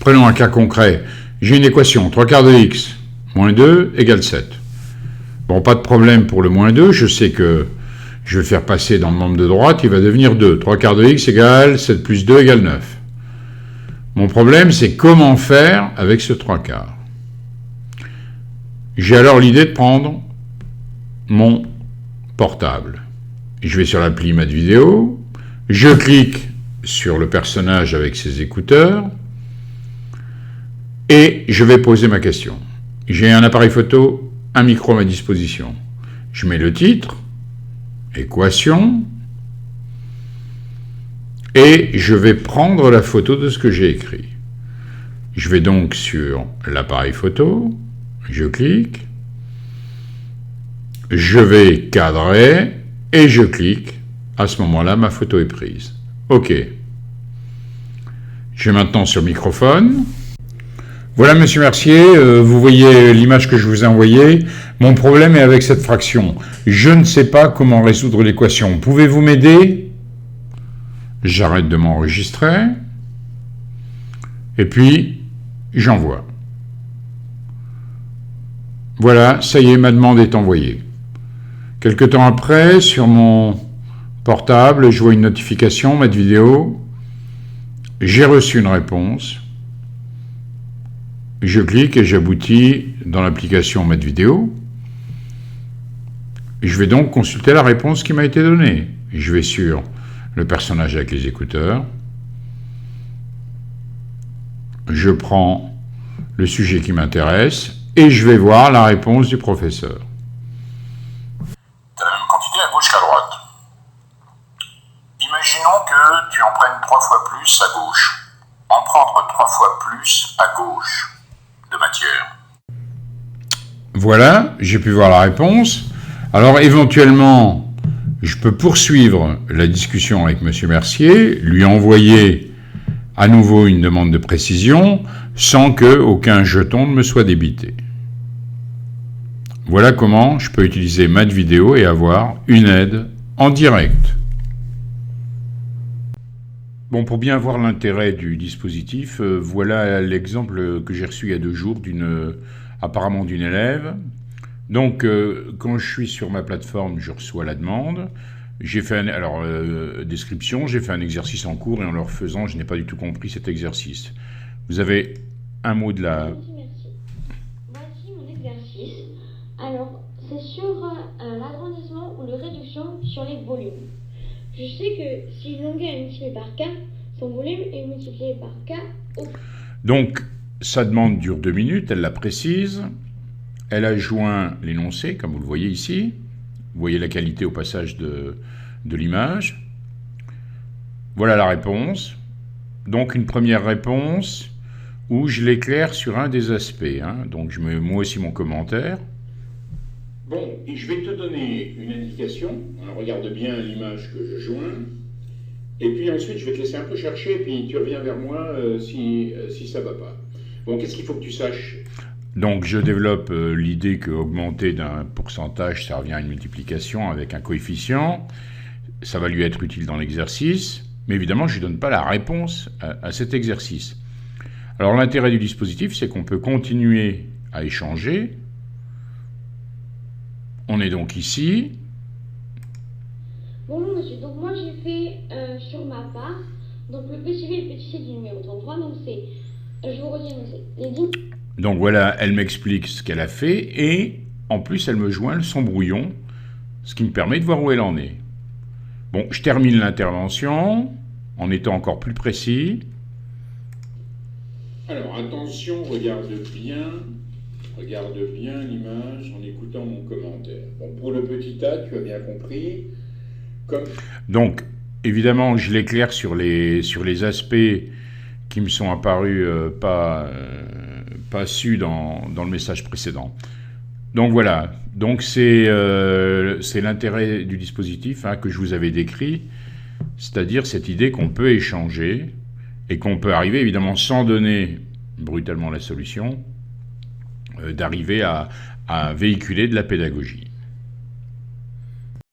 Prenons un cas concret. J'ai une équation, 3/4 de x moins 2 égale 7. Bon, pas de problème pour le moins 2, je sais que je vais faire passer dans le membre de droite, il va devenir 2. 3/4 de x égale 7 plus 2 égale 9. Mon problème, c'est comment faire avec ce 3/4. J'ai alors l'idée de prendre mon portable. Je vais sur l'appli Math Vidéo, je clique sur le personnage avec ses écouteurs et je vais poser ma question. J'ai un appareil photo, un micro à ma disposition. Je mets le titre, équation, et je vais prendre la photo de ce que j'ai écrit. Je vais donc sur l'appareil photo, je clique, je vais cadrer et je clique. À ce moment-là, ma photo est prise. OK. Je vais maintenant sur microphone. Voilà, monsieur Mercier, vous voyez l'image que je vous ai envoyée. Mon problème est avec cette fraction. Je ne sais pas comment résoudre l'équation. Pouvez-vous m'aider? J'arrête de m'enregistrer. Et puis, j'envoie. Voilà, ça y est, ma demande est envoyée. Quelque temps après, sur mon portable, je vois une notification, Math Vidéo. J'ai reçu une réponse. Je clique et j'aboutis dans l'application Math Vidéo. Je vais donc consulter la réponse qui m'a été donnée. Je vais sur le personnage avec les écouteurs. Je prends le sujet qui m'intéresse et je vais voir la réponse du professeur. Tu as la même quantité à gauche qu'à droite. Imaginons que tu en prennes 3 fois plus à gauche. En prendre 3 fois plus à gauche de matière. Voilà, j'ai pu voir la réponse. Alors éventuellement, je peux poursuivre la discussion avec M. Mercier, lui envoyer à nouveau une demande de précision sans qu'aucun jeton ne me soit débité. Voilà comment je peux utiliser Math Vidéo et avoir une aide en direct. Bon, pour bien voir l'intérêt du dispositif, voilà l'exemple que j'ai reçu il y a 2 jours apparemment d'une élève. Donc, quand je suis sur ma plateforme, je reçois la demande. J'ai fait description, j'ai fait un exercice en cours et en le refaisant, je n'ai pas du tout compris cet exercice. Vous avez un mot de la... Merci. Voici mon exercice. Alors, c'est sur l'agrandissement ou la réduction sur les volumes. Je sais que si une longueur est multipliée par k, son volume est multiplié par k. Donc, sa demande dure 2 minutes, elle la précise. Elle a joint l'énoncé, comme vous le voyez ici. Vous voyez la qualité au passage de l'image. Voilà la réponse. Donc, une première réponse où je l'éclaire sur un des aspects. Donc, je mets moi aussi mon commentaire. Bon, et je vais te donner une indication. Alors, regarde bien l'image que je joins. Et puis ensuite, je vais te laisser un peu chercher, puis tu reviens vers moi si ça ne va pas. Bon, qu'est-ce qu'il faut que tu saches? Donc, je développe l'idée qu'augmenter d'un pourcentage, ça revient à une multiplication avec un coefficient. Ça va lui être utile dans l'exercice. Mais évidemment, je ne donne pas la réponse à cet exercice. Alors, l'intérêt du dispositif, c'est qu'on peut continuer à échanger. On est donc ici. Bonjour monsieur, donc moi j'ai fait sur ma part, donc le petit v et le petit c du numéro 33, donc c'est, je vous redis, c'est les 10. Donc voilà, elle m'explique ce qu'elle a fait et en plus elle me joint son brouillon, ce qui me permet de voir où elle en est. Bon, je termine l'intervention en étant encore plus précis. Alors attention, regarde bien l'image en écoutant mon commentaire. Bon, pour le petit a, tu as bien compris. Donc, évidemment, je l'éclaire sur les aspects qui me sont apparus pas su dans le message précédent. Donc voilà, donc c'est l'intérêt du dispositif que je vous avais décrit, c'est-à-dire cette idée qu'on peut échanger et qu'on peut arriver, évidemment sans donner brutalement la solution, d'arriver à véhiculer de la pédagogie.